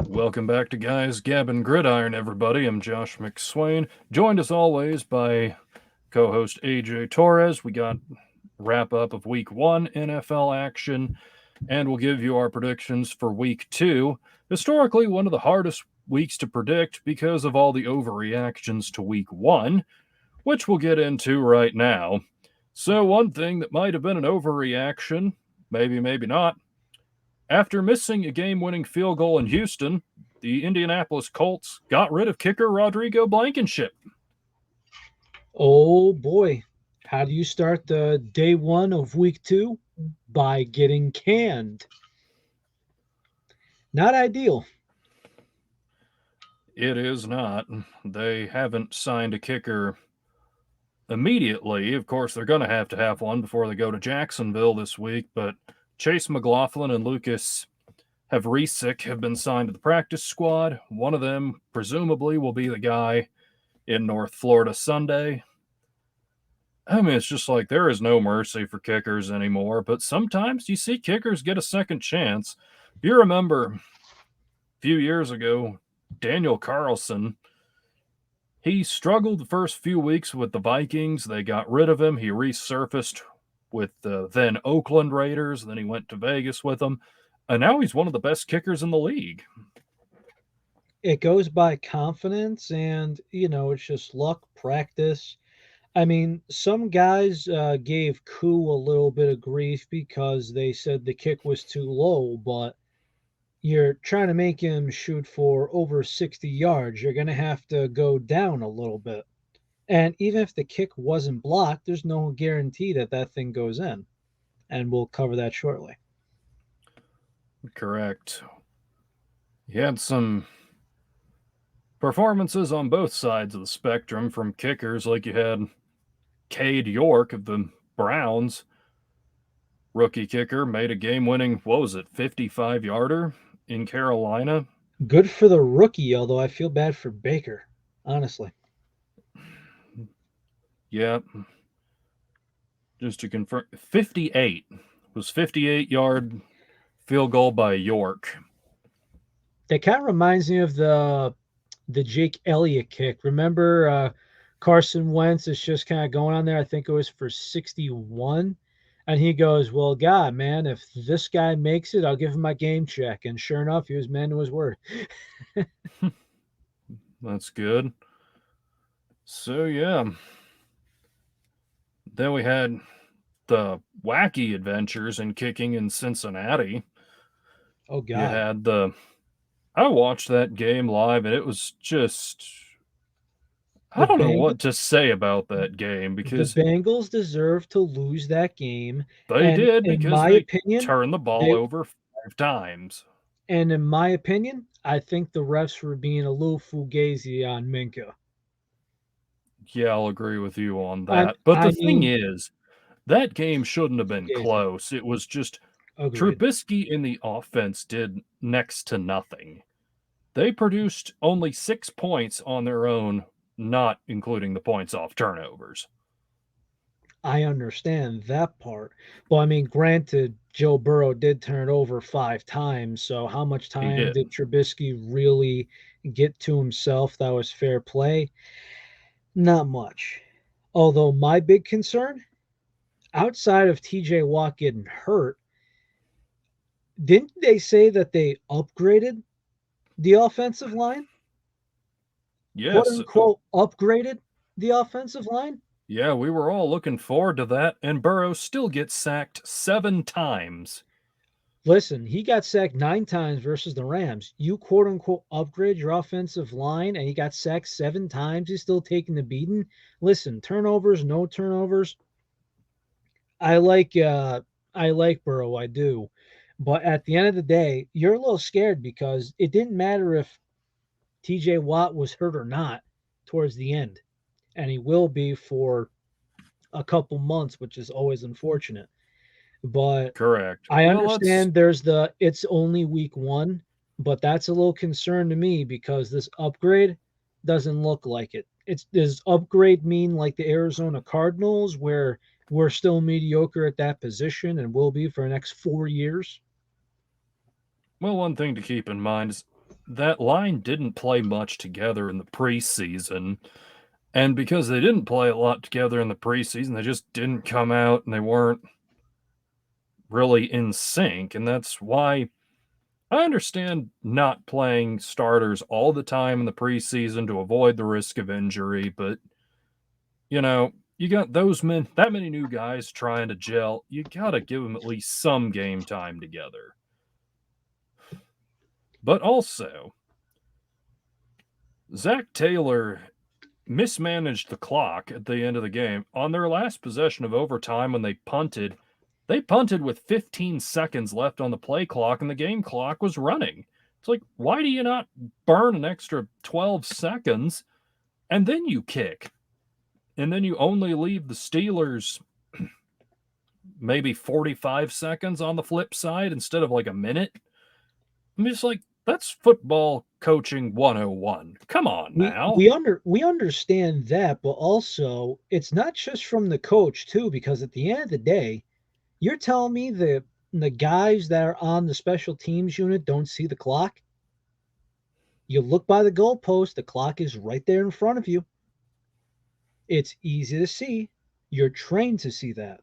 Welcome back to Gabbin, Gridiron, everybody. I'm Josh McSwain, joined as always by co-host AJ Torres. We got wrap up of Week 1 NFL action, and we'll give you our predictions for Week 2. Historically, one of the hardest weeks to predict because of all the overreactions to Week 1, which we'll get into right now. So one thing that might have been an overreaction, maybe not, after missing a game-winning field goal in Houston, the Indianapolis Colts got rid of kicker Rodrigo Blankenship. Oh boy, how do you start the day one of week 2? By getting canned. Not ideal. It is not. They haven't signed a kicker immediately. Of course, they're going to have one before they go to Jacksonville this week, but Chase McLaughlin and Lucas Havrisik have been signed to the practice squad. One of them, presumably, will be the guy in North Florida Sunday. I mean, it's just like there is no mercy for kickers anymore, but sometimes you see kickers get a second chance. If you remember a few years ago, Daniel Carlson, he struggled the first few weeks with the Vikings. They got rid of him. He resurfaced with the then Oakland Raiders. Then he went to Vegas with them. And now he's one of the best kickers in the league. It goes by confidence and, it's just luck, practice. I mean, some guys gave Koo a little bit of grief because they said the kick was too low, but you're trying to make him shoot for over 60 yards. You're going to have to go down a little bit. And even if the kick wasn't blocked, there's no guarantee that that thing goes in. And we'll cover that shortly. Correct. He had some performances on both sides of the spectrum from kickers, like you had Cade York of the Browns, rookie kicker, made a game-winning, 55-yarder in Carolina. Good for the rookie, although I feel bad for Baker, honestly. Yeah. Just to confirm, 58 was 58-yard field goal by York. That kind of reminds me of the Jake Elliott kick. Remember Carson Wentz is just kind of going on there. I think it was for 61. And he goes, well, God, man, if this guy makes it, I'll give him my game check. And sure enough, he was man to his word. That's good. So, yeah. Then we had the wacky adventures in kicking in Cincinnati. Oh, God. You had I watched that game live, and it was just... I don't know what to say about that game because the Bengals deserve to lose that game. They did because they opinion, turned the ball over 5 times. And in my opinion, I think the refs were being a little fugazi on Minkah. Yeah, I'll agree with you on that. But the thing is, that game shouldn't have been close. It was just Trubisky in the offense did next to nothing. They produced only 6 points on their own, not including the points off turnovers. I understand that part. Well, I mean, granted, Joe Burrow did turn it over 5 times. So how much time did Trubisky really get to himself? That was fair play. Not much. Although my big concern, outside of TJ Watt getting hurt, didn't they say that they upgraded the offensive line? Yes. Quote unquote, upgraded the offensive line? Yeah, we were all looking forward to that, and Burrow still gets sacked 7 times. Listen, he got sacked 9 times versus the Rams. You quote unquote upgrade your offensive line, and he got sacked 7 times. He's still taking the beating. Listen, turnovers, no turnovers. I like Burrow, I do. But at the end of the day, you're a little scared because it didn't matter if TJ Watt was hurt or not towards the end. And he will be for a couple months, which is always unfortunate. But correct. I understand there's it's only week 1, but that's a little concern to me because this upgrade doesn't look like it. Does upgrade mean like the Arizona Cardinals where we're still mediocre at that position and will be for the next 4 years? Well, one thing to keep in mind is that line didn't play much together in the preseason. And because they didn't play a lot together in the preseason, they just didn't come out and they weren't really in sync. And that's why I understand not playing starters all the time in the preseason to avoid the risk of injury, but you got that many new guys trying to gel. You got to give them at least some game time together. But also, Zach Taylor mismanaged the clock at the end of the game. On their last possession of overtime when they punted with 15 seconds left on the play clock and the game clock was running. It's like, why do you not burn an extra 12 seconds and then you kick? And then you only leave the Steelers maybe 45 seconds on the flip side instead of like a minute. I'm just like, that's football coaching 101. Come on now. We understand that, but also it's not just from the coach too, because at the end of the day, you're telling me the guys that are on the special teams unit don't see the clock? You look by the goalpost, the clock is right there in front of you. It's easy to see. You're trained to see that.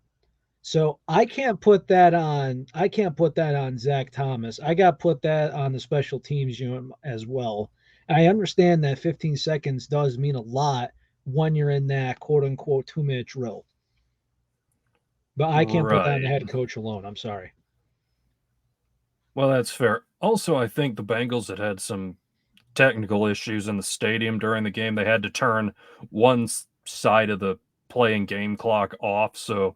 So I can't put that on Zach Thomas. I got to put that on the special teams unit as well. I understand that 15 seconds does mean a lot when you're in that quote unquote 2-minute drill. But I can't put that on the head coach alone. I'm sorry. Well, that's fair. Also, I think the Bengals had some technical issues in the stadium during the game. They had to turn one side of the playing game clock off, so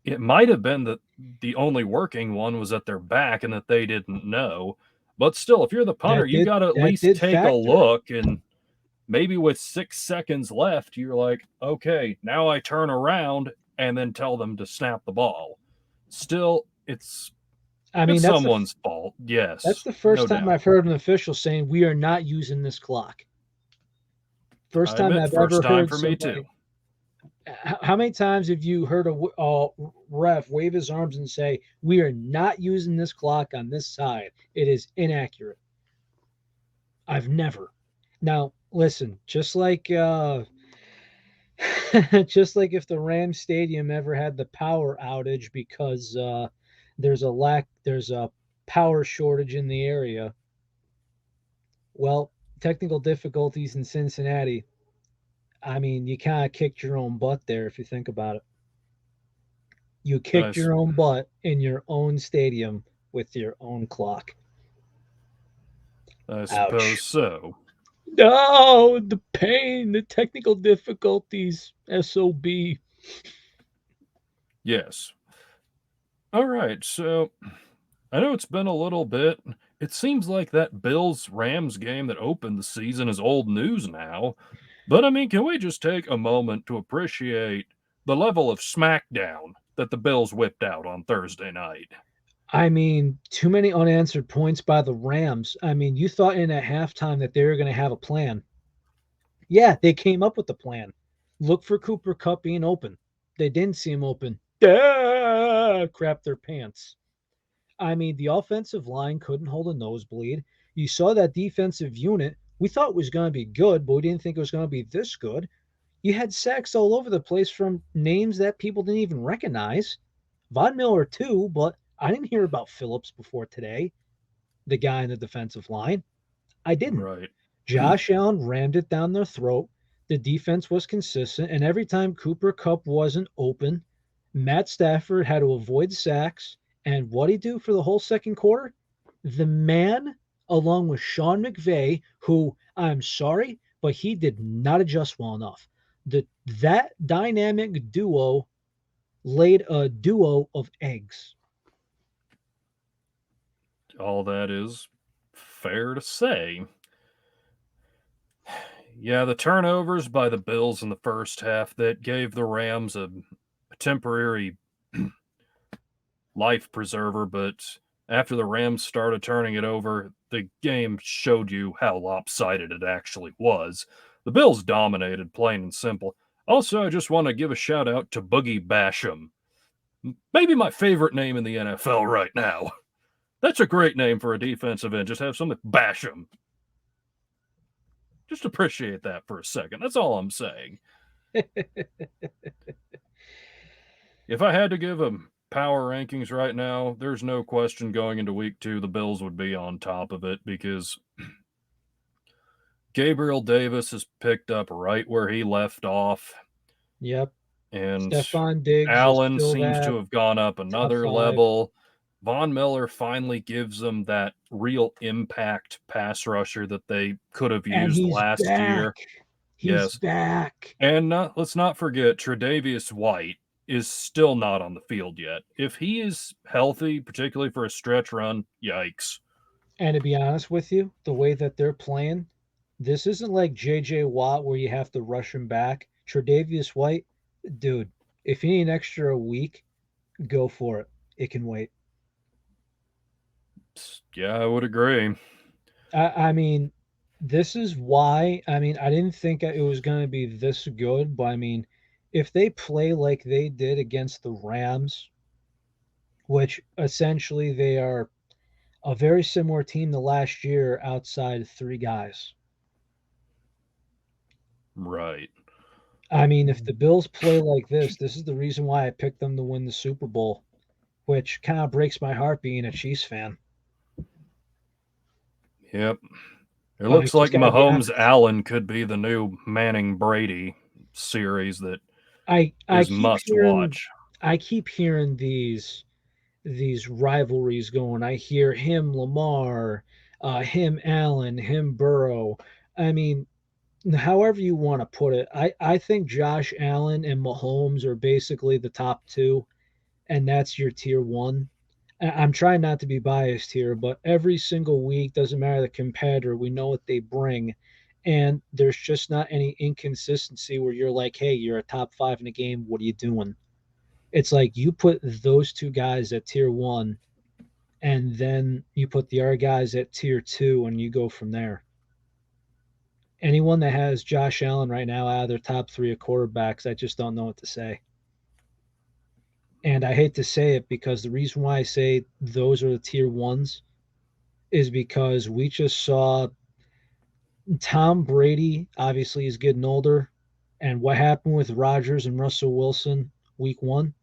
it might have been that the only working one was at their back and that they didn't know. But still, if you're the punter, you got to at least take a look, and maybe with 6 seconds left, you're like, okay, now I turn around and then tell them to snap the ball. Still, it's someone's fault. Yes. That's the first time I've heard an official saying we are not using this clock. First time I've ever heard for me too. How many times have you heard a ref wave his arms and say, we are not using this clock on this side? It is inaccurate. I've never. Now, listen, just like if the Rams stadium ever had the power outage because there's a power shortage in the area. Well, technical difficulties in Cincinnati. I mean, you kind of kicked your own butt there if you think about it. You kicked your own butt in your own stadium with your own clock. I suppose so. No, the pain, the technical difficulties, SOB. Yes. All right, so I know it's been a little bit. It seems like that Bills-Rams game that opened the season is old news now. But, I mean, can we just take a moment to appreciate the level of smackdown that the Bills whipped out on Thursday night? I mean, too many unanswered points by the Rams. I mean, you thought in at halftime that they were going to have a plan. Yeah, they came up with the plan. Look for Cooper Kupp being open. They didn't see him open. Crap their pants. I mean, the offensive line couldn't hold a nosebleed. You saw that defensive unit. We thought it was going to be good, but we didn't think it was going to be this good. You had sacks all over the place from names that people didn't even recognize. Von Miller too, but I didn't hear about Phillips before today, the guy in the defensive line. I didn't. Right. Josh Allen rammed it down their throat. The defense was consistent, and every time Cooper Kupp wasn't open, Matt Stafford had to avoid sacks. And what did he do for the whole second quarter? The man, along with Sean McVay, who I'm sorry, but he did not adjust well enough. That dynamic duo laid a duo of eggs. All that is fair to say. Yeah, the turnovers by the Bills in the first half that gave the Rams a temporary life preserver, but after the Rams started turning it over, the game showed you how lopsided it actually was. The Bills dominated, plain and simple. Also, I just want to give a shout out to Boogie Basham. Maybe my favorite name in the NFL right now. That's a great name for a defensive end. Just have something Basham. Just appreciate that for a second. That's all I'm saying. If I had to give them power rankings right now, there's no question going into week 2, the Bills would be on top of it because Gabriel Davis has picked up right where he left off, Yep. and Stephon Diggs is Allen still seems that to have gone up top another 5. level. Von Miller finally gives them that real impact pass rusher that they could have And used he's last back. year. He's Yes. back. And let's not forget, Tre'Davious White is still not on the field yet. If he is healthy, particularly for a stretch run, yikes. And to be honest with you, the way that they're playing, this isn't like JJ Watt where you have to rush him back. Tre'Davious White, dude, if you need an extra week, go for it. It can wait. Yeah, I would agree. I mean, this is why. I mean, I didn't think it was going to be this good, but I mean, if they play like they did against the Rams, which essentially they are a very similar team to last year outside 3 guys. Right. I mean, if the Bills play like this is the reason why I picked them to win the Super Bowl, which kind of breaks my heart being a Chiefs fan. Yep. It But I looks like just got to be Mahomes honest. Allen could be the new Manning Brady series that I is keep must hearing watch. I keep hearing these rivalries going. I hear him Lamar, him Allen, him Burrow. I mean, however you want to put it, I think Josh Allen and Mahomes are basically the top two, and that's your tier one. I'm trying not to be biased here, but every single week, doesn't matter the competitor, we know what they bring. And there's just not any inconsistency where you're like, hey, you're a top 5 in the game. What are you doing? It's like you put those two guys at tier one, and then you put the other guys at tier two, and you go from there. Anyone that has Josh Allen right now out of their top 3 of quarterbacks, I just don't know what to say. And I hate to say it because the reason why I say those are the tier ones is because we just saw Tom Brady obviously is getting older. And what happened with Rodgers and Russell Wilson week one?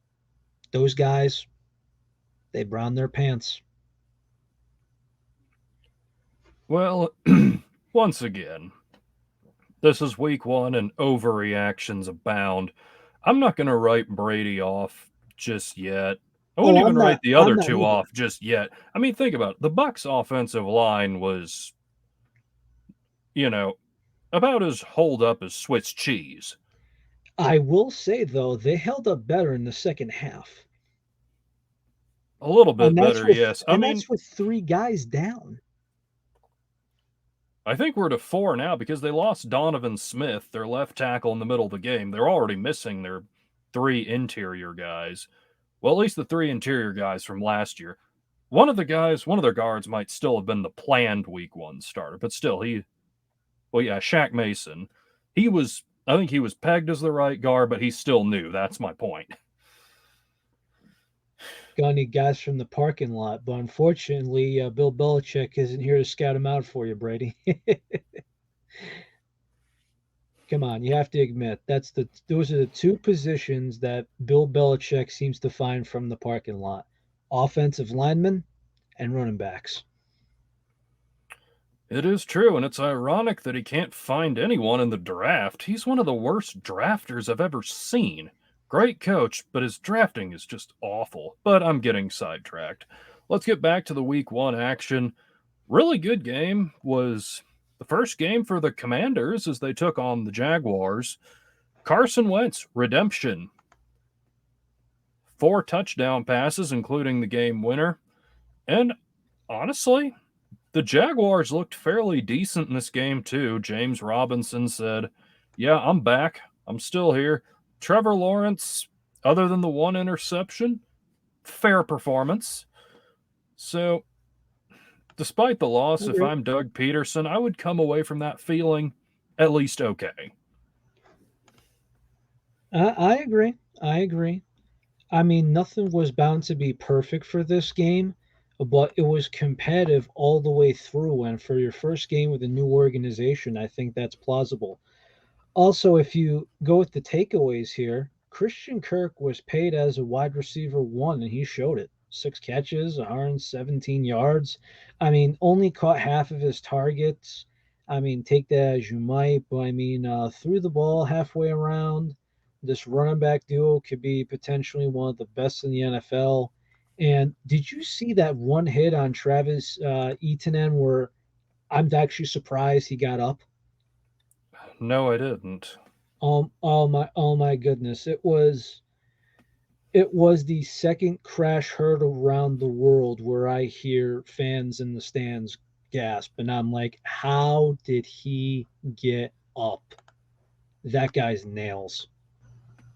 Those guys, they browned their pants. Well, once again, this is week 1 and overreactions abound. I'm not going to write Brady off just yet. I wouldn't Oh, even write the I'm other not two either. off just yet. I mean, think about it. The Bucks offensive line was, you know, about as holed up as Swiss cheese. I will say though, they held up better in the second half. A little bit And better, yes. I mean, that's with 3 guys down. I think we're to 4 now because they lost Donovan Smith, their left tackle, in the middle of the game. They're already missing their 3 interior guys. Well, at least the 3 interior guys from last year. One of their guards might still have been the planned week 1 starter, but still, Shaq Mason. I think he was pegged as the right guard, but he's still new. That's my point. Got any guys from the parking lot, but unfortunately, Bill Belichick isn't here to scout them out for you, Brady. Come on, you have to admit those are the 2 positions that Bill Belichick seems to find from the parking lot: offensive linemen and running backs. It is true, and it's ironic that he can't find anyone in the draft. He's one of the worst drafters I've ever seen. Great coach, but his drafting is just awful. But I'm getting sidetracked. Let's get back to the week 1 action. Really good game was the first game for the Commanders as they took on the Jaguars. Carson Wentz, redemption. 4 touchdown passes, including the game winner. And honestly, the Jaguars looked fairly decent in this game, too. James Robinson said, yeah, I'm back. I'm still here. Trevor Lawrence, other than the 1 interception, fair performance. So, despite the loss, if I'm Doug Peterson, I would come away from that feeling at least okay. I agree. I agree. I mean, nothing was bound to be perfect for this game, but it was competitive all the way through. And for your first game with a new organization, I think that's plausible. Also, if you go with the takeaways here, Christian Kirk was paid as a wide receiver one, and he showed it. 6 catches, 117 yards. I mean, only caught half of his targets. I mean, take that as you might, but I mean, threw the ball halfway around. This running back duo could be potentially one of the best in the NFL. And did you see that one hit on Travis Etienne where I'm actually surprised he got up? No, I didn't. Oh my goodness. It was the second crash heard around the world where I hear fans in the stands gasp, and I'm like, how did he get up? That guy's nails.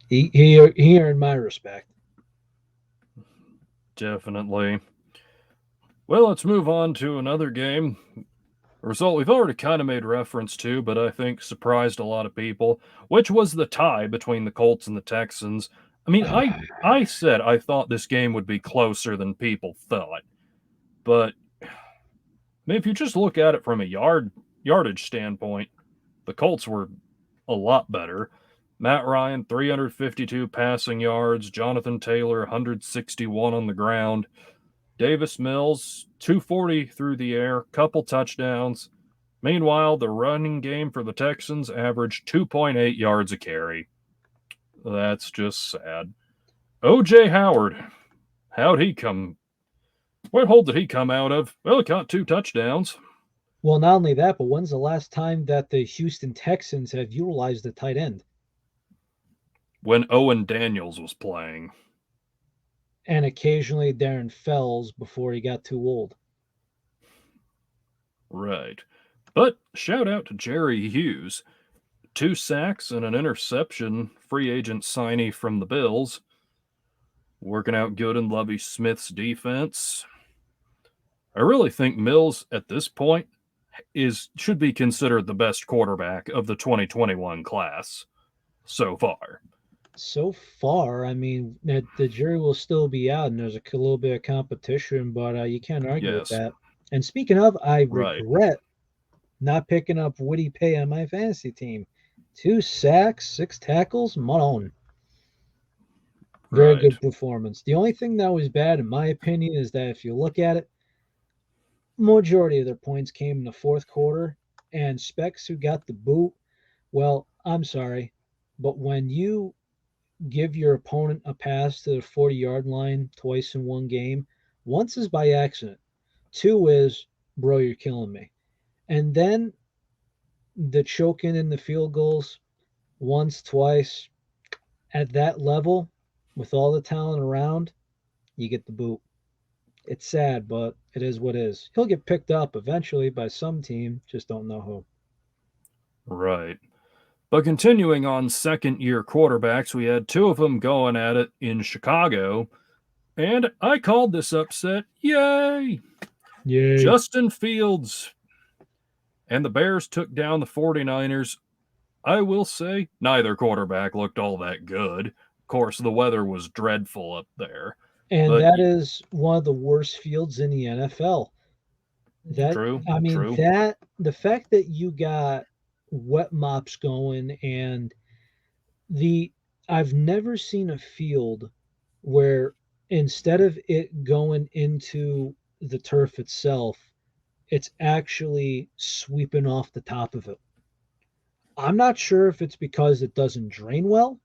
He earned my respect. Definitely. Well, let's move on to another game. A result we've already kind of made reference to, but I think surprised a lot of people, which was the tie between the Colts and the Texans. I mean, I said I thought this game would be closer than people thought, but I mean, if you just look at it from a yardage standpoint, the Colts were a lot better. Matt Ryan, 352 passing yards. Jonathan Taylor, 161 on the ground. Davis Mills, 240 through the air, couple touchdowns. Meanwhile, the running game for the Texans averaged 2.8 yards a carry. That's just sad. O.J. Howard, how'd he come? What hole did he come out of? Well, he caught 2 touchdowns. Well, not only that, but when's the last time that the Houston Texans have utilized the tight end? When Owen Daniels was playing. And occasionally Darren Fells before he got too old. Right. But shout out to Jerry Hughes. 2 sacks and an interception, free agent signee from the Bills. Working out good in Lovie Smith's defense. I really think Mills at this point should be considered the best quarterback of the 2021 class so far. So far, I mean, the jury will still be out, and there's a little bit of competition, but you can't argue with Yes. that. And speaking of, I Right. regret not picking up Woody Pay on my fantasy team. 2 sacks, 6 tackles, Malone. Very Right. good performance. The only thing that was bad, in my opinion, is that if you look at it, majority of their points came in the fourth quarter, and Specs who got the boot, well, I'm sorry, but when you give your opponent a pass to the 40-yard line twice in one game, once is by accident. Two is, bro, you're killing me. And then the choking in the field goals, once, twice, at that level, with all the talent around, you get the boot. It's sad, but it is what it is. He'll get picked up eventually by some team, just don't know who. Right. But continuing on second year quarterbacks, we had 2 of them going at it in Chicago. And I called this upset. Yay! Yay. Justin Fields and the Bears took down the 49ers. I will say neither quarterback looked all that good. Of course, the weather was dreadful up there. And But that is one of the worst fields in the NFL. That true, I mean true. that the fact that you got wet mops going and the I've never seen a field where instead of it going into the turf itself, it's actually sweeping off the top of it. I'm not sure if it's because it doesn't drain well.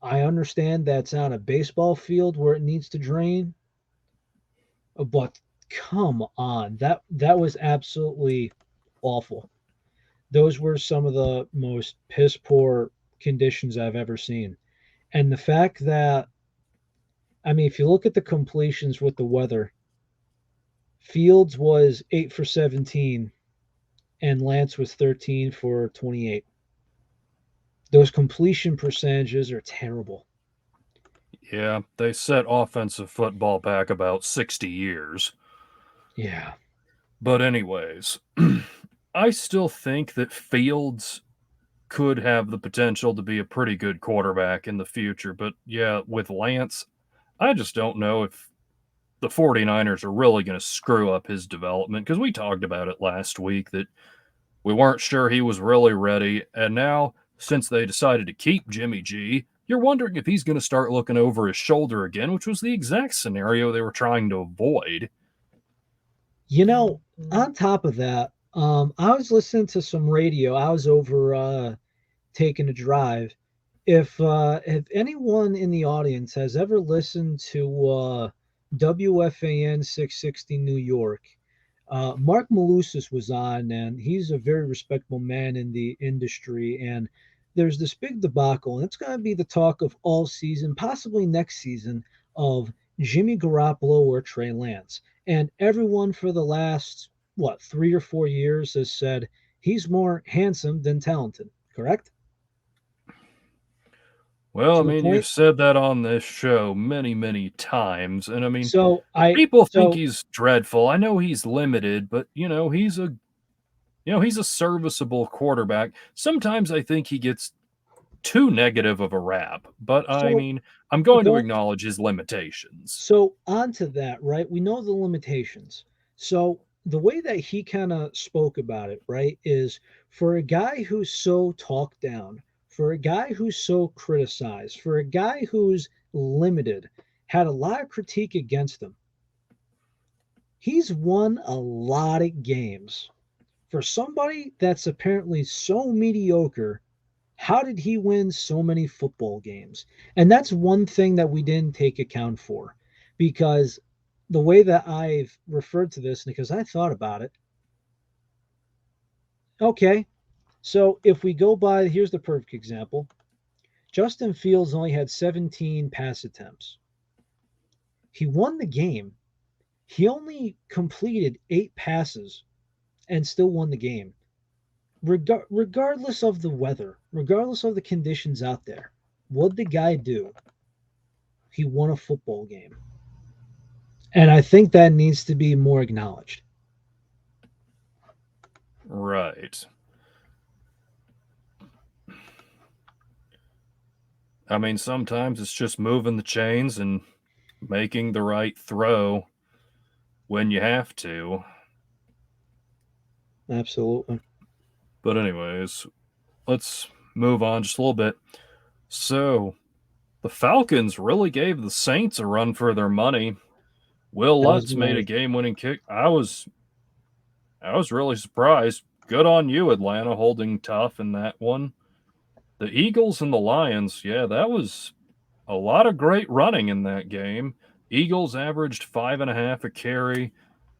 I understand that's on a baseball field where it needs to drain, but come on, that was absolutely awful. Those were some of the most piss poor conditions I've ever seen. And the fact that, I mean, if you look at the completions with the weather, Fields was 8 for 17 and Lance was 13 for 28. Those completion percentages are terrible. Yeah, they set offensive football back about 60 years. Yeah. But, anyways, I still think that Fields could have the potential to be a pretty good quarterback in the future. But, yeah, with Lance, I just don't know if the 49ers are really going to screw up his development, because we talked about it last week that we weren't sure he was really ready. And now, since they decided to keep Jimmy G, you're wondering if he's going to start looking over his shoulder again, which was the exact scenario they were trying to avoid. On top of that, I was listening to some radio. I was over taking a drive. If anyone in the audience has ever listened to WFAN 660 New York, Mark Malusis was on, and he's a very respectable man in the industry. And there's this big debacle, and it's going to be the talk of all season, possibly next season, of Jimmy Garoppolo or Trey Lance. And everyone for the last, 3 or 4 years has said he's more handsome than talented, correct? Well, I To the mean, you've point. said that on this show many, many times. And I mean, So I, people think so he's dreadful. I know he's limited, but he's a serviceable quarterback. Sometimes I think he gets too negative of a rap, but I so mean, I'm going to going acknowledge his limitations. So on to that, right? We know the limitations. So the way that he kind of spoke about it, right, is for a guy who's so talked down, for a guy who's so criticized, for a guy who's limited, had a lot of critique against him. He's won a lot of games. For somebody that's apparently so mediocre, how did he win so many football games? And that's one thing that we didn't take account for, because the way that I've referred to this, because I thought about it. Okay, so if we go by, here's the perfect example. Justin Fields only had 17 pass attempts. He won the game. He only completed 8 passes and still won the game. Regardless of the weather, regardless of the conditions out there, what'd the guy do? He won a football game. And I think that needs to be more acknowledged. Right. I mean, sometimes it's just moving the chains and making the right throw when you have to. Absolutely. But, anyways, let's move on just a little bit. So, the Falcons really gave the Saints a run for their money. Will That was Lutz made a my game-winning kick. I was really surprised. Good on you, Atlanta, holding tough in that one. The Eagles and the Lions, yeah, that was a lot of great running in that game. Eagles averaged 5.5 a carry.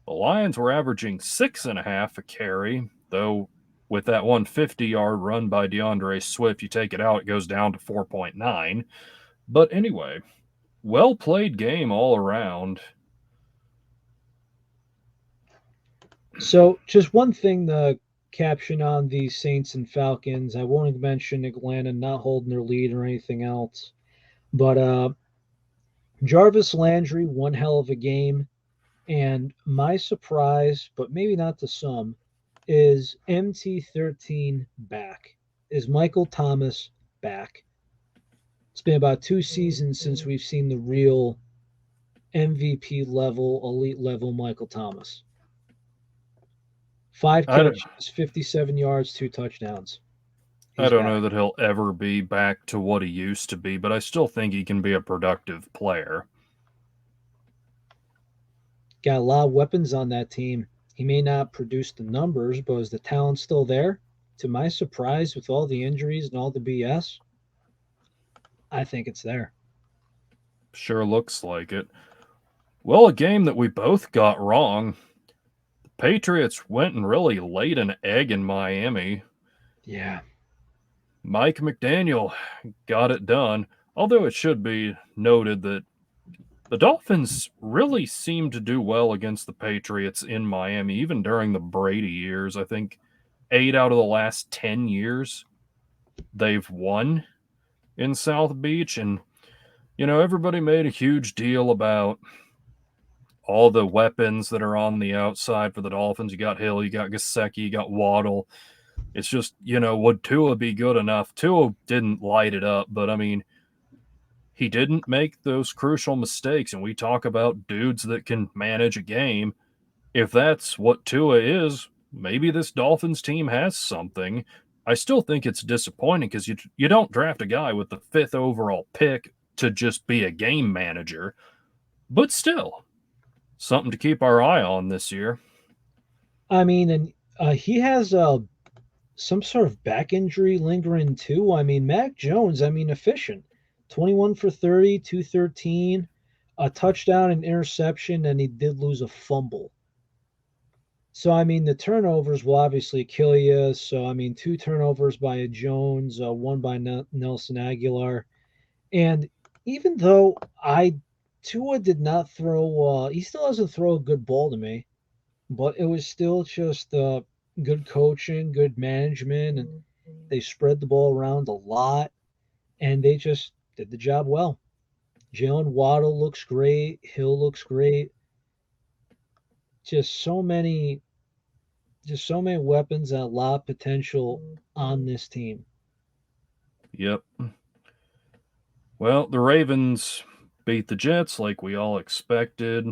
The Lions were averaging 6.5 a carry, though with that 150-yard run by DeAndre Swift, you take it out, it goes down to 4.9. But anyway, well played game all around. So just one thing the caption on the Saints and Falcons. I won't mention Atlanta not holding their lead or anything else. But Jarvis Landry, one hell of a game. And my surprise, but maybe not to some, is MT13 back. Is Michael Thomas back? It's been about 2 seasons since we've seen the real MVP level, elite level Michael Thomas. 5 catches, 57 yards, 2 touchdowns. I He's don't back. know that he'll ever be back to what he used to be, but I still think he can be a productive player. Got a lot of weapons on that team. He may not produce the numbers, but is the talent still there? To my surprise, with all the injuries and all the BS, I think it's there. Sure looks like it. Well, a game that we both got wrong. The Patriots went and really laid an egg in Miami. Yeah. Mike McDaniel got it done, although it should be noted that the Dolphins really seemed to do well against the Patriots in Miami, even during the Brady years. I think 8 out of the last 10 years they've won in South Beach. And, everybody made a huge deal about all the weapons that are on the outside for the Dolphins. You got Hill, you got Gesicki, you got Waddle. It's just, would Tua be good enough? Tua didn't light it up, but I mean, he didn't make those crucial mistakes. And we talk about dudes that can manage a game. If that's what Tua is, maybe this Dolphins team has something. I still think it's disappointing because you don't draft a guy with the 5th overall pick to just be a game manager. But still, something to keep our eye on this year. I mean, and he has some sort of back injury lingering too. I mean, Mac Jones, efficient. 21 for 30, 213, a touchdown, an interception, and he did lose a fumble. So, the turnovers will obviously kill you. So, 2 turnovers by Jones, 1 by Nelson Aguilar. And even though Tua did not throw, he still doesn't throw a good ball to me, but it was still just good coaching, good management, and they spread the ball around a lot, and they just did the job well. Jalen Waddle looks great. Hill looks great. Just so many weapons and a lot of potential on this team. Yep. Well, the Ravens beat the Jets like we all expected.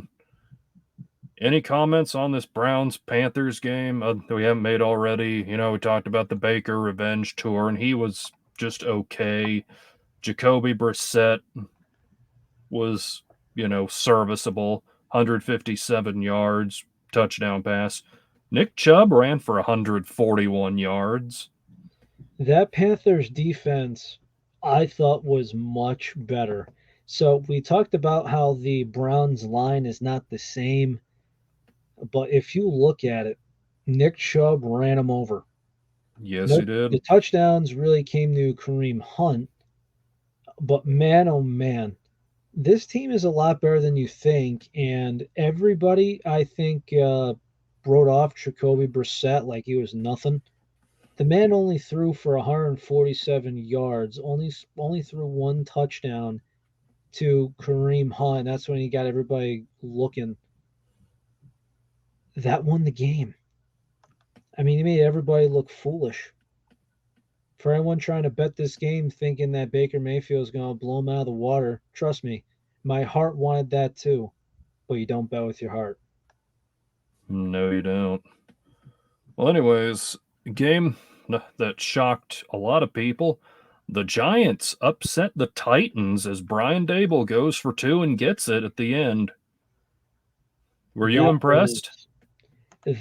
Any comments on this Browns-Panthers game that we haven't made already? We talked about the Baker revenge tour, and he was just okay. Jacoby Brissett was, serviceable. 157 yards, touchdown pass. Nick Chubb ran for 141 yards. That Panthers defense, I thought, was much better. So we talked about how the Browns line is not the same, but if you look at it, Nick Chubb ran him over. Yes, he did. The touchdowns really came to Kareem Hunt, but man, oh man, this team is a lot better than you think, and everybody, I think, wrote off Jacoby Brissett like he was nothing. The man only threw for 147 yards, only threw 1 touchdown to Kareem Hunt. That's when he got everybody looking. That won the game. He made everybody look foolish. For anyone trying to bet this game thinking that Baker Mayfield is going to blow him out of the water, trust me, my heart wanted that too. But you don't bet with your heart. No, you don't. Well, anyways, a game that shocked a lot of people. The Giants upset the Titans as Brian Dable goes for 2 and gets it at the end. Were you impressed?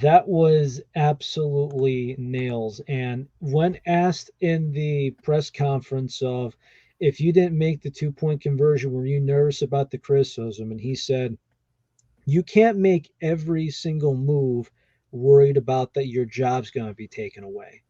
That was absolutely nails. And when asked in the press conference of if you didn't make the 2-point conversion, were you nervous about the criticism? And he said, you can't make every single move worried about that your job's going to be taken away.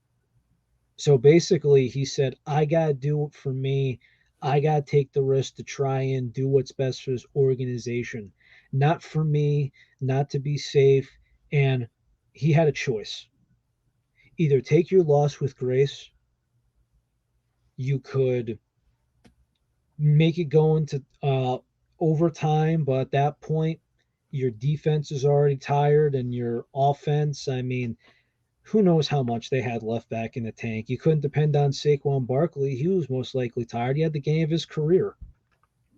So basically, he said, I got to do it for me. I got to take the risk to try and do what's best for this organization, not for me, not to be safe. And he had a choice. Either take your loss with grace, you could make it go into overtime, but at that point, your defense is already tired and your offense, who knows how much they had left back in the tank. You couldn't depend on Saquon Barkley. He was most likely tired. He had the game of his career.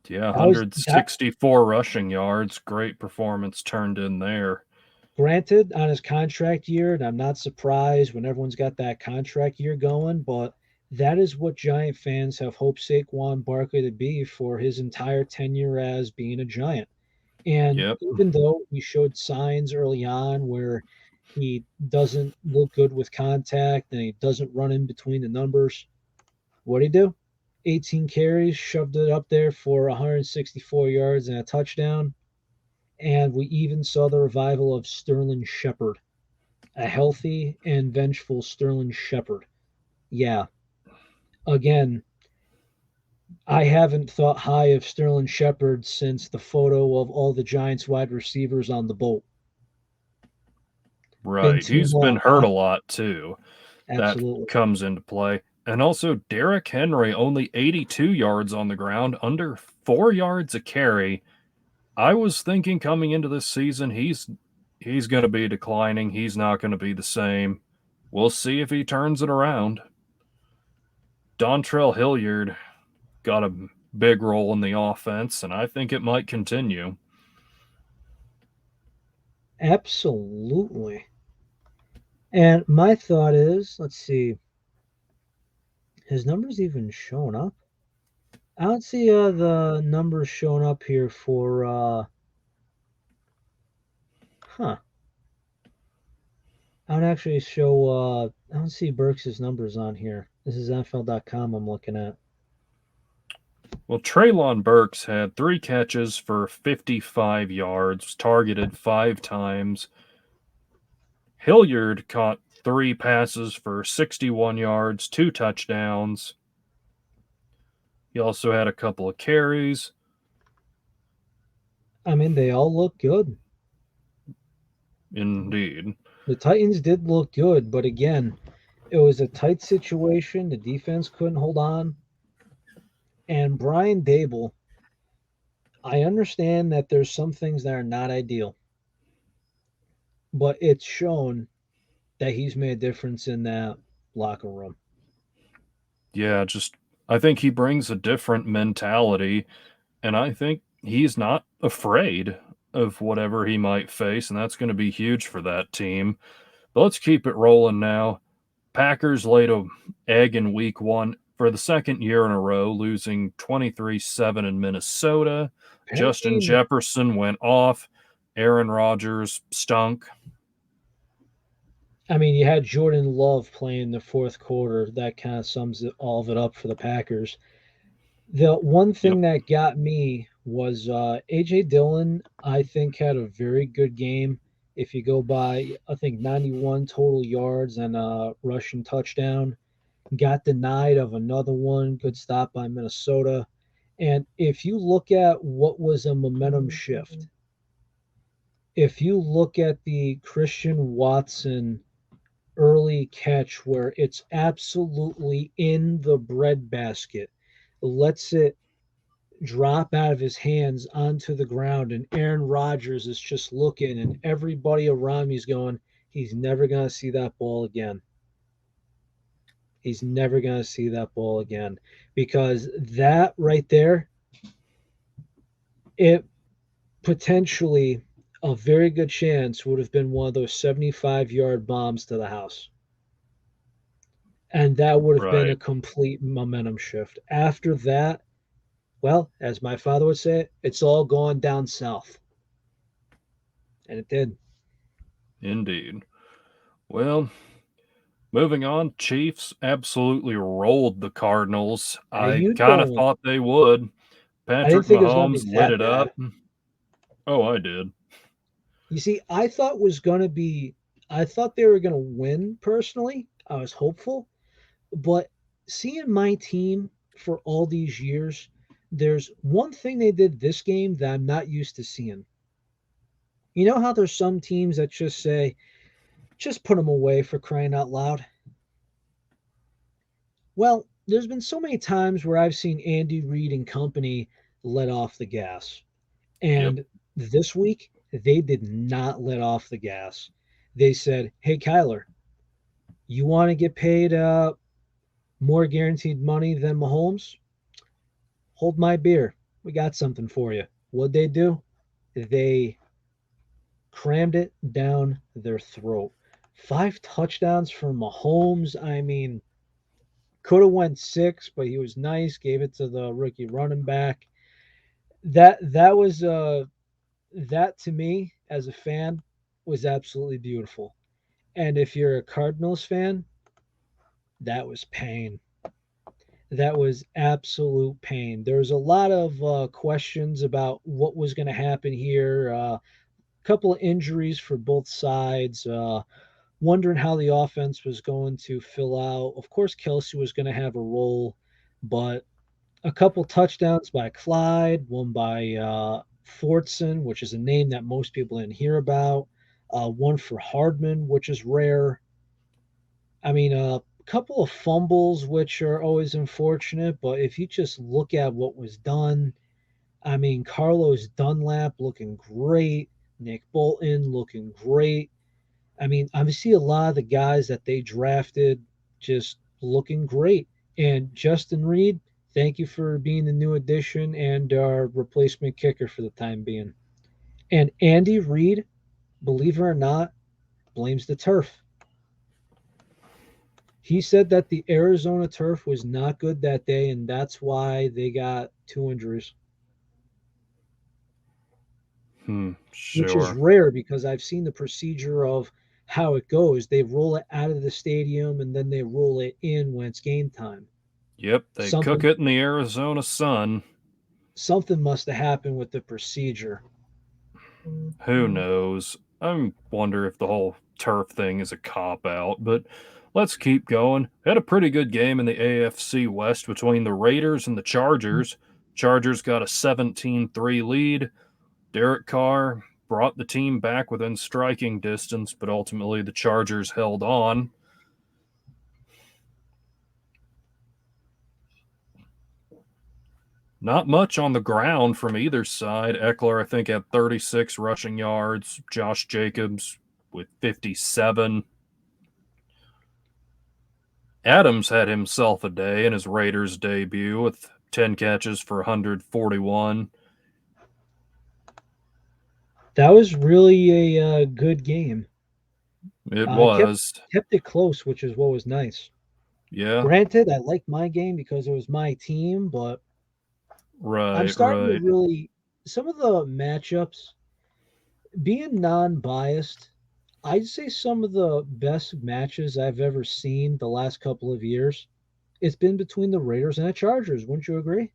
Yeah, 164 rushing yards. Great performance turned in there. Granted, on his contract year, and I'm not surprised when everyone's got that contract year going, but that is what Giant fans have hoped Saquon Barkley to be for his entire tenure as being a Giant. And even though he showed signs early on where he doesn't look good with contact and he doesn't run in between the numbers, what'd he do? 18 carries, shoved it up there for 164 yards and a touchdown. And we even saw the revival of Sterling Shepard, a healthy and vengeful Sterling Shepard. Yeah. Again, I haven't thought high of Sterling Shepard since the photo of all the Giants wide receivers on the boat. Right. He's been hurt a lot too. Absolutely. That comes into play. And also, Derrick Henry, only 82 yards on the ground, under 4 yards a carry. I was thinking coming into this season, he's going to be declining. He's not going to be the same. We'll see if he turns it around. Dontrell Hilliard got a big role in the offense, and I think it might continue. Absolutely. And my thought is, let's see, his numbers even showing up? I don't see the numbers showing up here for huh. I don't actually show I don't see Burks' numbers on here. This is NFL.com I'm looking at. Well, Traylon Burks had 3 catches for 55 yards, was targeted 5 times. Hilliard caught 3 passes for 61 yards, 2 touchdowns. He also had a couple of carries. I mean, they all look good. Indeed. The Titans did look good, but again, it was a tight situation. The defense couldn't hold on. And Brian Dable, I understand that there's some things that are not ideal, but it's shown that he's made a difference in that locker room. Yeah, just I think he brings a different mentality, and I think he's not afraid of whatever he might face, and that's going to be huge for that team. But let's keep it rolling now. Packers laid a egg in week 1 for the second year in a row, losing 23-7 in Minnesota. Justin Pain. Jefferson went off. Aaron Rodgers stunk. I mean, you had Jordan Love playing the fourth quarter. That kind of sums all of it up for the Packers. The one Yep. thing that got me was AJ Dillon, I think, had a very good game. If you go by, I think 91 total yards and a rushing touchdown. Got denied of another one. Good stop by Minnesota. And if you look at what was a momentum shift, if you look at the Christian Watson early catch where it's absolutely in the breadbasket, lets it drop out of his hands onto the ground, and Aaron Rodgers is just looking, and everybody around me is going, he's never going to see that ball again. He's never going to see that ball again. Because that right there, it potentially, a very good chance, would have been one of those 75-yard bombs to the house. And that would have been a Right. complete momentum shift. After that, well, as my father would say, it's all gone down south. And it did. Indeed. Well, moving on, Chiefs absolutely rolled the Cardinals. Now I you kind of don't. thought they would. I didn't Patrick think it was going to Mahomes be lit that it up. bad. Oh, I did. You see, I thought was going to be. I thought they were going to win. Personally, I was hopeful, but seeing my team for all these years, there's one thing they did this game that I'm not used to seeing. You know how there's some teams that just say, just put them away for crying out loud? Well, there's been so many times where I've seen Andy Reid and company let off the gas. Yep. And this week, they did not let off the gas. They said, hey, Kyler, you want to get paid more guaranteed money than Mahomes? Hold my beer. We got something for you. What'd they do? They crammed it down their throat. 5 touchdowns for Mahomes. I mean, could have went 6, but he was nice. Gave it to the rookie running back. That was that to me as a fan was absolutely beautiful. And if you're a Cardinals fan, that was pain. That was absolute pain. There was a lot of questions about what was going to happen here. A couple of injuries for both sides. Wondering how the offense was going to fill out. Of course, Kelsey was going to have a role, but a couple touchdowns by Clyde, one by Fortson, which is a name that most people didn't hear about. One for Hardman, which is rare. I mean, a couple of fumbles, which are always unfortunate, but if you just look at what was done, I mean, Carlos Dunlap looking great, Nick Bolton looking great. I mean, I see a lot of the guys that they drafted just looking great. And Justin Reed, Thank you for being the new addition and our replacement kicker for the time being. And Andy Reid, believe it or not, blames the turf. He said that the Arizona turf was not good that day, and that's why they got 2 injuries, which is Sure. rare because I've seen the procedure of how it goes. They roll it out of the stadium and then they roll it in when it's game time. Yep, they cook Something it in the Arizona sun. something must have happened with the procedure. Who knows? I wonder if the whole turf thing is a cop out, but let's keep going. Had a pretty good game in the AFC West between the Raiders and the Chargers. Chargers got a 17-3 lead. Derek Carr brought the team back within striking distance, but ultimately the Chargers held on. Not much on the ground from either side. Eckler, I think, had 36 rushing yards. Josh Jacobs with 57. Adams had himself a day in his Raiders debut with 10 catches for 141. That was really a good game. It Kept was. kept it close, which is what was nice. Yeah, Granted, I liked my game because it was my team, but I'm right, starting to right. really some of the matchups being non-biased. I'd say some of the best matches I've ever seen the last couple of years. It's been between the Raiders and the Chargers. Wouldn't you agree?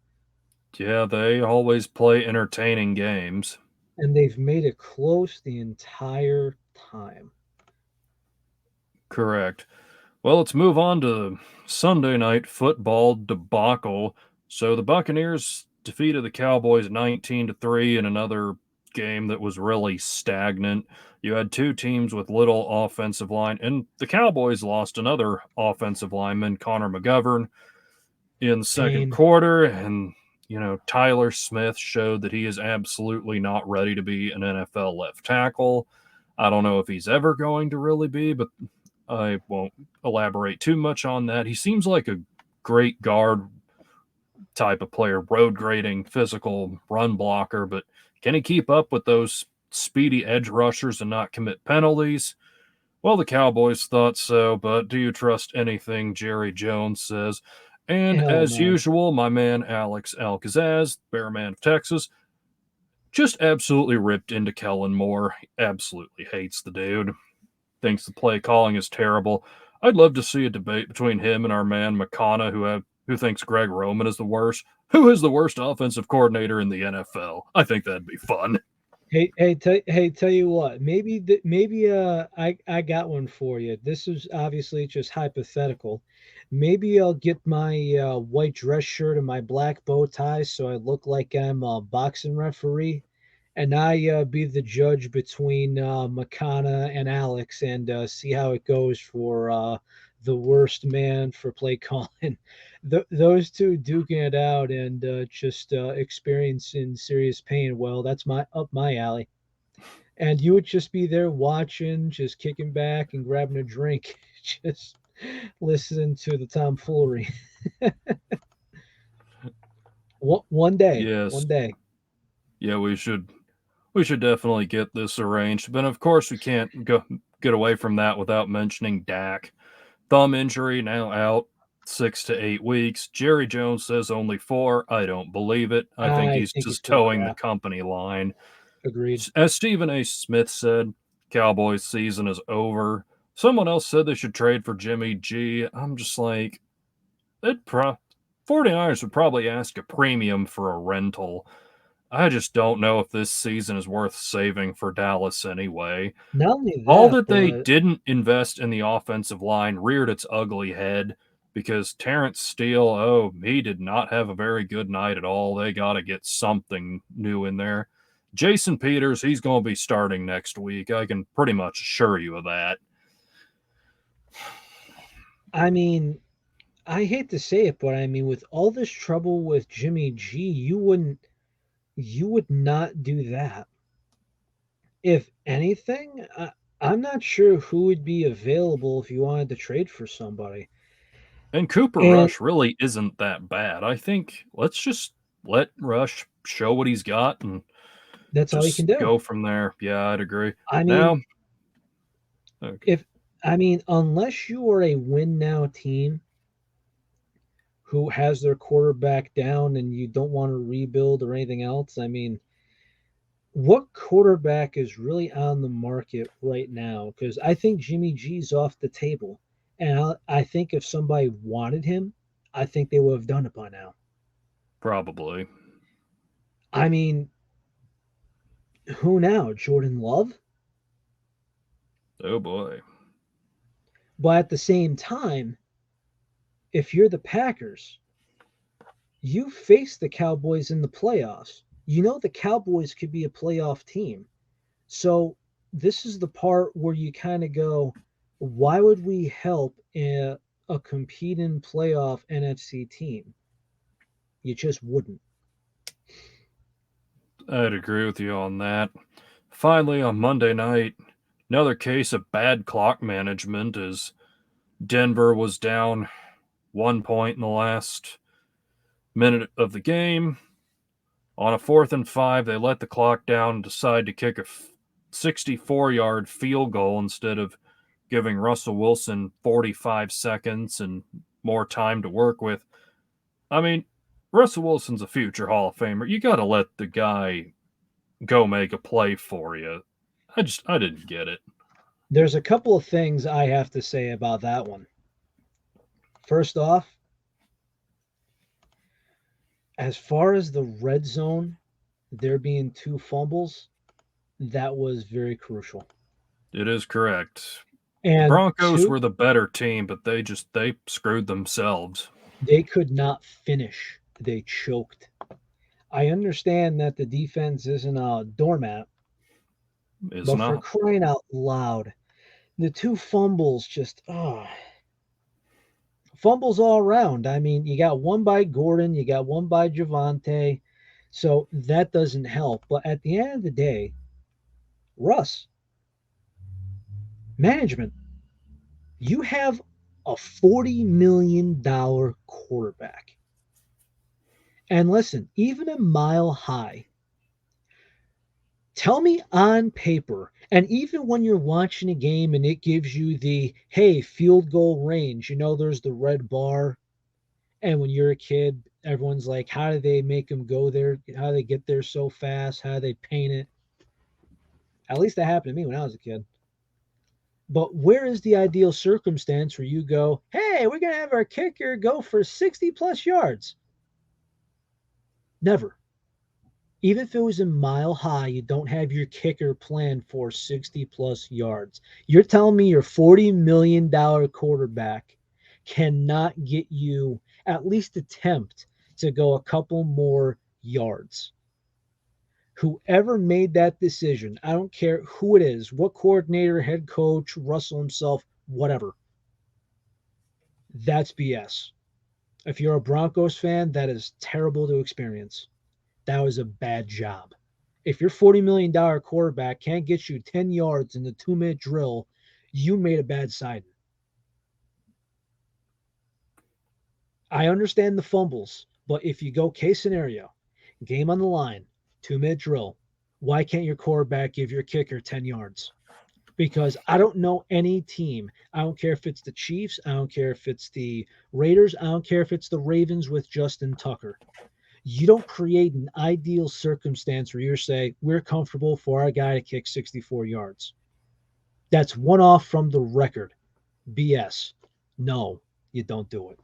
Yeah, they always play entertaining games. And they've made it close the entire time. Correct. Well, let's move on to Sunday night football debacle. So the Buccaneers defeated the Cowboys 19-3 in another game that was really stagnant. You had two teams with little offensive line, and the Cowboys lost another offensive lineman, Connor McGovern, in the second Pain. quarter. And, Tyler Smith showed that he is absolutely not ready to be an NFL left tackle. I don't know if he's ever going to really be, but I won't elaborate too much on that. He seems like a great guard type of player, road grading, physical run blocker, but can he keep up with those speedy edge rushers and not commit penalties? Well, the Cowboys thought so, but do you trust anything Jerry Jones says? And Hell as no. usual, my man Alex Al-Kazzaz, Bearman of Texas, just absolutely ripped into Kellen Moore. He absolutely hates the dude. Thinks the play calling is terrible. I'd love to see a debate between him and our man Makana, who thinks Greg Roman is the worst. Who is the worst offensive coordinator in the NFL? I think that'd be fun. Tell you what. I got one for you. This is obviously just hypothetical. Maybe I'll get my white dress shirt and my black bow tie so I look like I'm a boxing referee, and I be the judge between Makana and Alex, and see how it goes for the worst man for play calling. Those two duking it out and just experiencing serious pain. Well, that's my up my alley. And you would just be there watching, just kicking back and grabbing a drink, just listening to the tomfoolery. One day, Yes. one day. Yeah, we should definitely get this arranged. But of course we can't get away from that without mentioning Dak. Thumb injury now out 6 to 8 weeks. Jerry Jones says only 4. I don't believe it. I think I he's think he's just full towing the crap. company line. Agreed. As Stephen A. Smith said, Cowboys season is over. Someone else said they should trade for Jimmy G. I'm just like, it 49ers would probably ask a premium for a rental. I just don't know if this season is worth saving for Dallas anyway. Not only All that, that they but didn't invest in the offensive line reared its ugly head because Terrence Steele, he did not have a very good night at all. They got to get something new in there. Jason Peters, he's going to be starting next week. I can pretty much assure you of that. I mean, I hate to say it, but I mean, with all this trouble with Jimmy G, you would not do that. If anything, I'm not sure who would be available if you wanted to trade for somebody. And Cooper And Rush really isn't that bad. I think let's just let Rush show what he's got and that's all you just can do. go from there. Yeah, I'd agree. I Now, mean, okay, if unless you are a win now team who has their quarterback down and you don't want to rebuild or anything else, I mean, what quarterback is really on the market right now? Because I think Jimmy G's off the table. And I think if somebody wanted him, I think they would have done it by now. probably. I mean, who now? Jordan Love? Oh boy. But at the same time, if you're the Packers, you face the Cowboys in the playoffs. You know the Cowboys could be a playoff team. So this is the part where you kind of go, why would we help a competing playoff NFC team? You just wouldn't. I'd agree with you on that. Finally, on Monday night, another case of bad clock management as Denver was down 1 point in the last minute of the game. On a 4th and 5, they let the clock down and decide to kick a 64-yard field goal instead of giving Russell Wilson 45 seconds and more time to work with. I mean, Russell Wilson's a future Hall of Famer. You got to let the guy go make a play for you. I didn't get it. There's a couple of things I have to say about that one. First off, as far as the red zone, there being two fumbles, that was very crucial. It is correct. The And Broncos two, were the better team, but they screwed themselves. they could not finish. They choked. I understand that the defense isn't a doormat, Is but for not. crying out loud, the two fumbles just fumbles all around. I mean, you got one by Gordon, you got one by Javante, so that doesn't help. But at the end of the day, Russ, management, you have a $40 million quarterback. And listen, even a mile high, tell me on paper, and even when you're watching a game and it gives you the, hey, field goal range, there's the red bar. And when you're a kid, everyone's like, how do they make them go there? How do they get there so fast? How do they paint it? At least that happened to me when I was a kid. But where is the ideal circumstance where you go, hey, we're going to have our kicker go for 60 plus yards? Never. Even if it was a mile high, you don't have your kicker planned for 60 plus yards. You're telling me your $40 million quarterback cannot get you at least attempt to go a couple more yards. Whoever made that decision, I don't care who it is, what coordinator, head coach, Russell himself, whatever, that's BS. If you're a Broncos fan, that is terrible to experience. That was a bad job. If your $40 million quarterback can't get you 10 yards in the 2-minute drill, you made a bad signing. I understand the fumbles, but if you go case scenario, game on the line, 2-minute drill, why can't your quarterback give your kicker 10 yards? Because I don't know any team. I don't care if it's the Chiefs. I don't care if it's the Raiders. I don't care if it's the Ravens with Justin Tucker. You don't create an ideal circumstance where you're saying, we're comfortable for our guy to kick 64 yards. That's one off from the record. BS. No, you don't do it.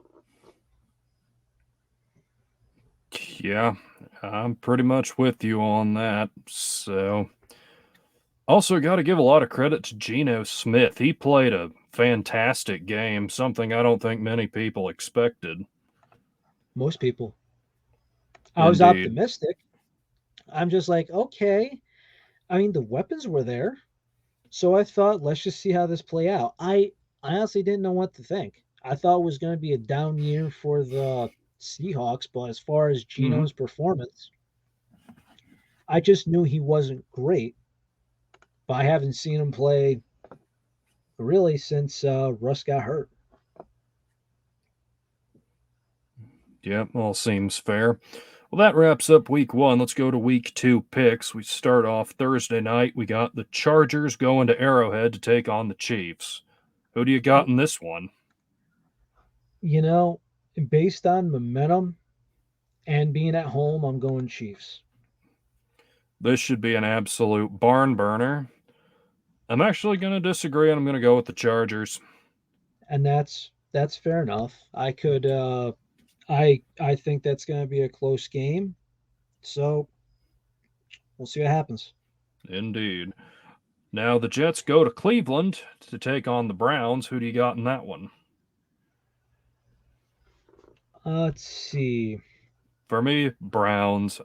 Yeah, I'm pretty much with you on that. So, also got to give a lot of credit to Geno Smith. He played a fantastic game, something I don't think many people expected. Most people. I was Indeed. optimistic. I'm just like, okay. I mean, the weapons were there. So I thought, let's just see how this play out. I honestly didn't know what to think. I thought it was going to be a down year for the Seahawks, but as far as Hmm. Geno's performance, I just knew he wasn't great. But I haven't seen him play really since Russ got hurt. Yep, all seems fair. Well, that wraps up week one. Let's go to week two picks. We start off Thursday night. We got the Chargers going to Arrowhead to take on the Chiefs. Who do you got in this one? You know, based on momentum and being at home, I'm going Chiefs. This should be an absolute barn burner. I'm actually going to disagree, and I'm going to go with the Chargers. And that's fair enough. I think that's going to be a close game. So we'll see what happens. Indeed. Now the Jets go to Cleveland to take on the Browns. Who do you got in that one? Let's see. For me, Browns.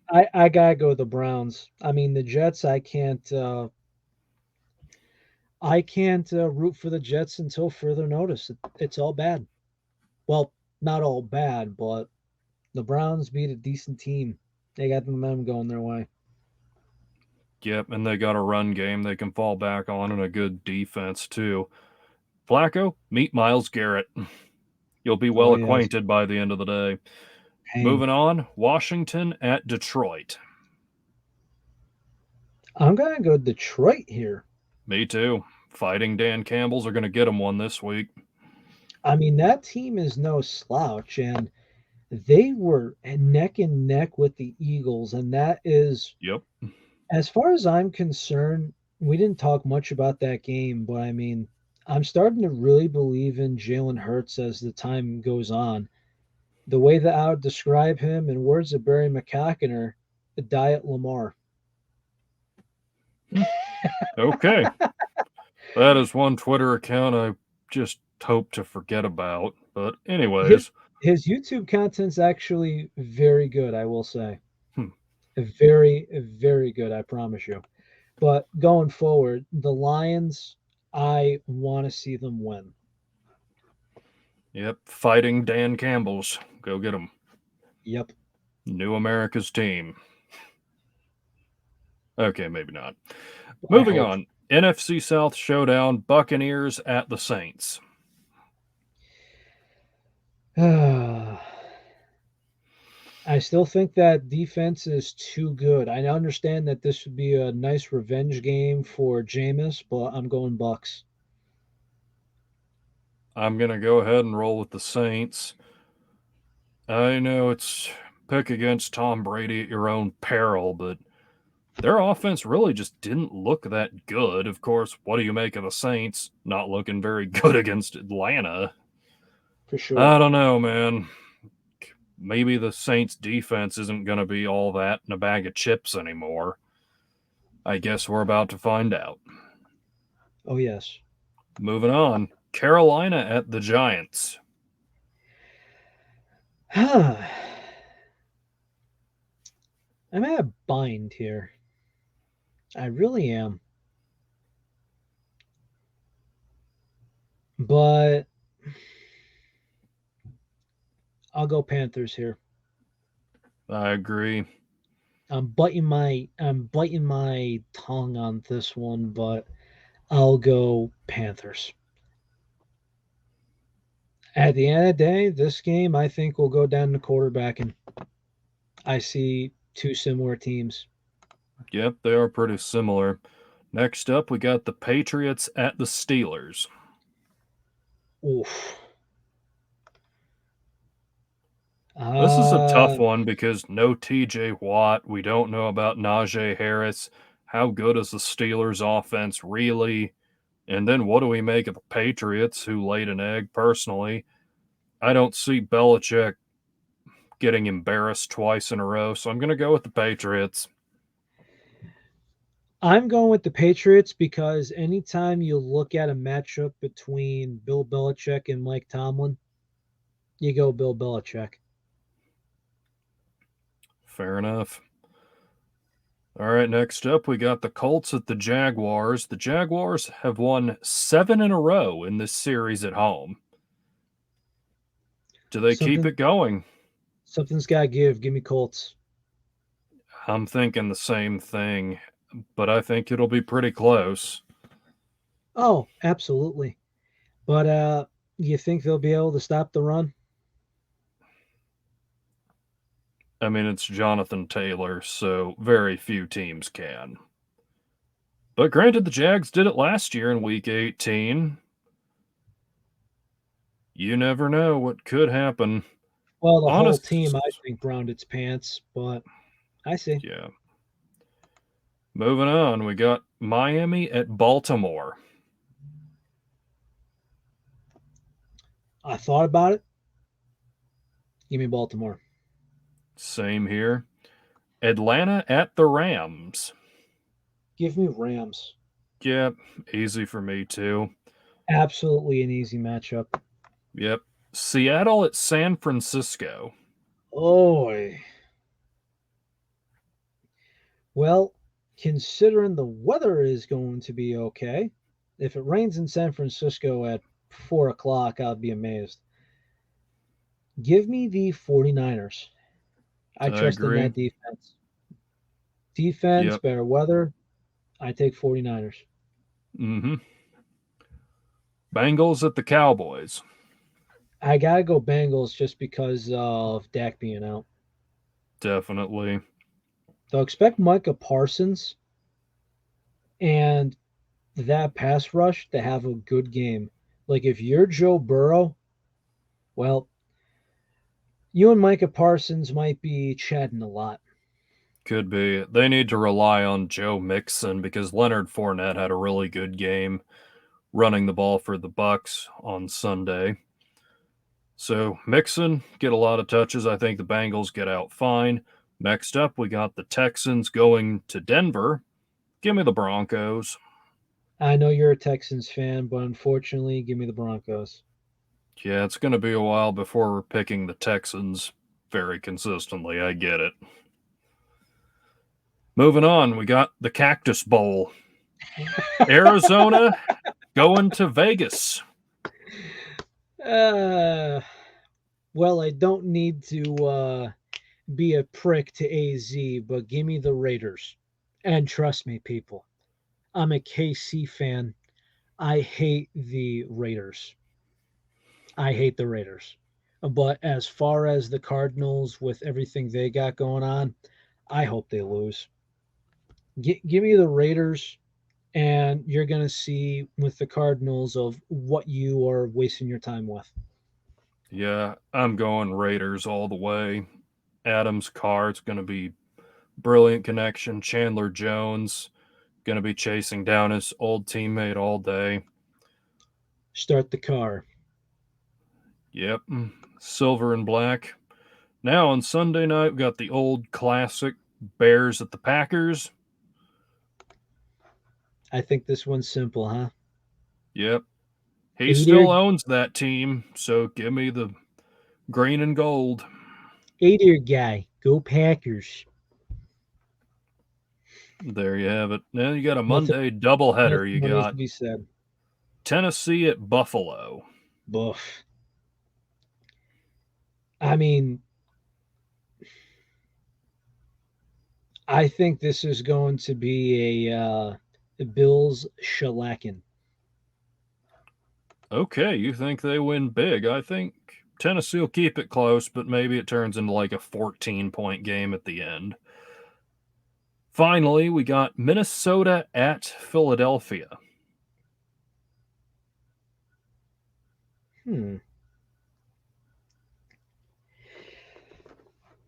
I gotta go with the Browns. I mean, the Jets. I can't root for the Jets until further notice. It's all bad. Well, not all bad, but the Browns beat a decent team. They got the momentum going their way. Yep, and they got a run game they can fall back on and a good defense, too. Flacco, meet Miles Garrett. You'll be well Oh yes, acquainted by the end of the day. pain. Moving on, Washington at Detroit. I'm gonna go Detroit here. Me too. Fighting Dan Campbell's are going to get him one this week. I mean, that team is no slouch, and they were neck and neck with the Eagles, and that is, Yep. as far as I'm concerned, we didn't talk much about that game, but I mean, I'm starting to really believe in Jalen Hurts as the time goes on. The way that I would describe him in words of Barry McCacken are the Diet Lamar. Okay. That is one Twitter account I just hope to forget about. But, His, anyways, his YouTube content's actually very good, I will say. hmm, Very, very good, I promise you. But going forward, the Lions, I want to see them win. yep, fighting Dan Campbell's. Go get him. Yep. New America's team. Okay, maybe not. I Moving hope. on. NFC South showdown, Buccaneers at the Saints. I still think that defense is too good. I understand that this would be a nice revenge game for Jameis, but I'm going Bucks. I'm going to go ahead and roll with the Saints. I know it's pick against Tom Brady at your own peril, but their offense really just didn't look that good. Of course, what do you make of the Saints not looking very good against Atlanta? For sure. I don't know, man. Maybe the Saints defense isn't going to be all that in a bag of chips anymore. I guess we're about to find out. Oh, yes. Moving on. Carolina at the Giants. I'm at a bind here. I really am. But I'll go Panthers here. I agree. I'm biting my tongue on this one, but I'll go Panthers. At the end of the day, this game I think will go down to quarterbacking. I see two similar teams. Yep, they are pretty similar. Next up, we got the Patriots at the Steelers. Oof. This is a tough Uh, one because no TJ Watt. We don't know about Najee Harris. How good is the Steelers offense really? And then what do we make of the Patriots who laid an egg personally? I don't see Belichick getting embarrassed twice in a row, so I'm going to go with the Patriots. I'm going with the Patriots because anytime you look at a matchup between Bill Belichick and Mike Tomlin, you go Bill Belichick. Fair enough. All right, next up, we got the Colts at the Jaguars. The Jaguars have won 7 in a row in this series at home. Do they keep Something it going? something's got to give. Give me Colts. I'm thinking the same thing, but I think it'll be pretty close. Oh, absolutely. But you think they'll be able to stop the run? I mean, it's Jonathan Taylor, so very few teams can. But granted, the Jags did it last year in Week 18. You never know what could happen. Well, the whole Honest, team, I think, browned its pants, but I see. yeah. Moving on, we got Miami at Baltimore. I thought about it. Give me Baltimore. Same here. Atlanta at the Rams. Give me Rams. Yep, easy for me too. Absolutely an easy matchup. Yep. Seattle at San Francisco. Oh, well, considering the weather is going to be okay, if it rains in San Francisco at 4 o'clock, I'll be amazed. Give me the 49ers. I I trust in agree. that defense. Defense, Yep. better weather. I take 49ers. Mm-hmm. Bengals at the Cowboys. I got to go Bengals just because of Dak being out. Definitely. So expect Micah Parsons and that pass rush to have a good game. Like if you're Joe Burrow, well, you and Micah Parsons might be chatting a lot. Could be. They need to rely on Joe Mixon because Leonard Fournette had a really good game running the ball for the Bucks on Sunday. So Mixon get a lot of touches. I think the Bengals get out fine. Next up, we got the Texans going to Denver. Give me the Broncos. I know you're a Texans fan, but unfortunately, give me the Broncos. Yeah, it's going to be a while before we're picking the Texans very consistently. I get it. Moving on, we got the Cactus Bowl. Arizona going to Vegas. Well, I don't need to be a prick to AZ, but give me the Raiders. And trust me, people, I'm a KC fan. I hate the Raiders. I hate the Raiders. But as far as the Cardinals with everything they got going on, I hope they lose. Give me the Raiders, and you're going to see with the Cardinals of what you are wasting your time with. Yeah, I'm going Raiders all the way. Adams Carr's going to be brilliant connection. Chandler Jones going to be chasing down his old teammate all day. Start the car. Yep, silver and black. Now on Sunday night, we got the old classic Bears at the Packers. I think this one's simple, huh? Yep, he Eight-ear, still owns that team, so give me the green and gold. eight-ear guy. Go Packers. There you have it. Now you got a Nothing, Monday doubleheader. nothing You more needs got to be said. Tennessee at Buffalo. Boof. I mean, I think this is going to be a Bills shellacking. Okay, you think they win big. I think Tennessee will keep it close, but maybe it turns into like a 14-point game at the end. Finally, we got Minnesota at Philadelphia.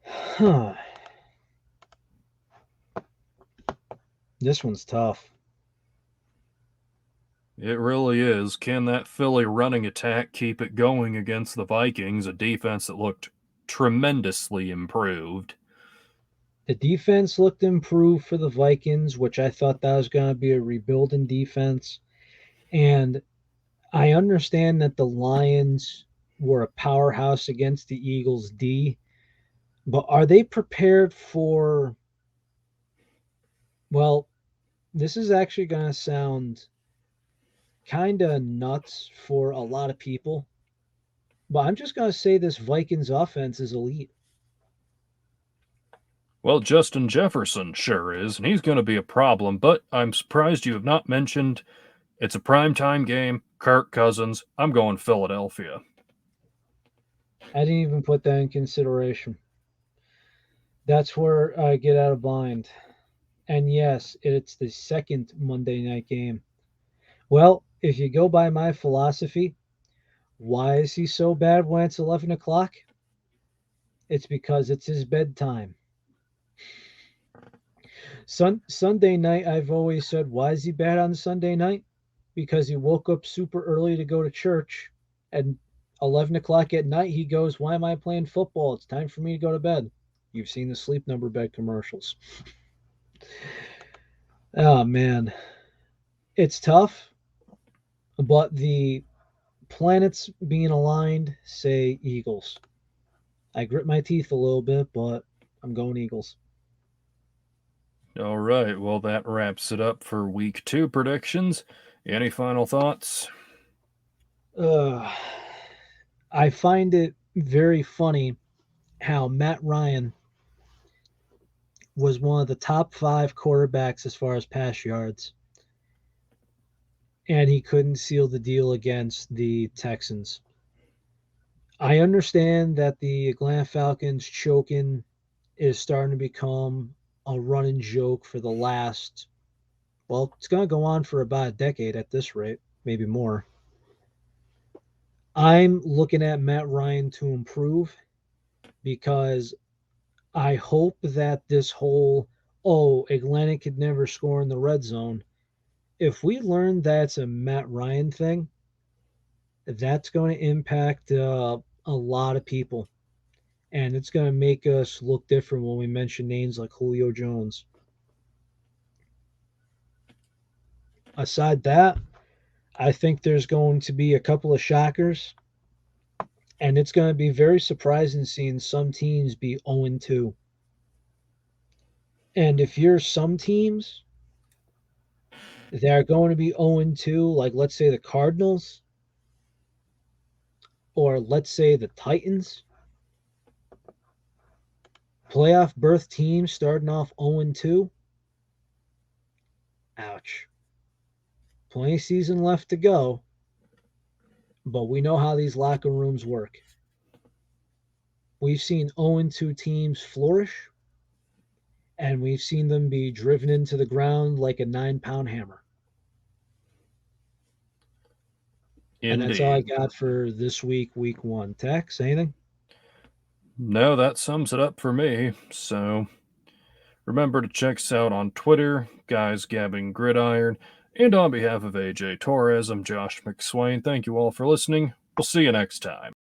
Huh. This one's tough. It really is. Can that Philly running attack keep it going against the Vikings, a defense that looked tremendously improved? The defense looked improved for the Vikings, which I thought that was going to be a rebuilding defense. And I understand that the Lions were a powerhouse against the Eagles D, but are they prepared for? Well, this is actually going to sound kind of nuts for a lot of people, but I'm just going to say this Vikings offense is elite. Well, Justin Jefferson sure is, and he's going to be a problem, but I'm surprised you have not mentioned it's a primetime game. Kirk Cousins. I'm going Philadelphia. I didn't even put that in consideration. That's where I get out of bind. And yes, it's the second Monday night game. Well, if you go by my philosophy, why is he so bad when it's 11 o'clock? It's because it's his bedtime. Sunday night, I've always said, why is he bad on Sunday night? Because he woke up super early to go to church. And 11 o'clock at night, he goes, why am I playing football? It's time for me to go to bed. You've seen the Sleep Number bed commercials. Oh, man. It's tough, but the planets being aligned say Eagles. I grit my teeth a little bit, but I'm going Eagles. All right. Well, that wraps it up for week 2 predictions. Any final thoughts? Uh, I find it very funny how Matt Ryan was one of the top 5 quarterbacks as far as pass yards, and he couldn't seal the deal against the Texans. I understand that the Atlanta Falcons choking is starting to become a running joke for the last, well, it's going to go on for about a decade at this rate, maybe more. I'm looking at Matt Ryan to improve because I hope that this whole, oh, Atlanta could never score in the red zone, if we learn that's a Matt Ryan thing, that's going to impact a lot of people. And it's going to make us look different when we mention names like Julio Jones. Aside that, I think there's going to be a couple of shockers, and it's going to be very surprising seeing some teams be 0-2. And if you're some teams that are going to be 0-2, like let's say the Cardinals, or let's say the Titans, playoff berth teams starting off 0-2, ouch. Plenty of season left to go, but we know how these locker rooms work. We've seen 0-2 teams flourish, and we've seen them be driven into the ground like a 9-pound hammer. And that's all I Indeed. got for this week, week 1. Tex, anything? No, that sums it up for me. So remember to check us out on Twitter, guys Gabbin Gridiron. And on behalf of AJ Torres, I'm Josh McSwain. Thank you all for listening. We'll see you next time.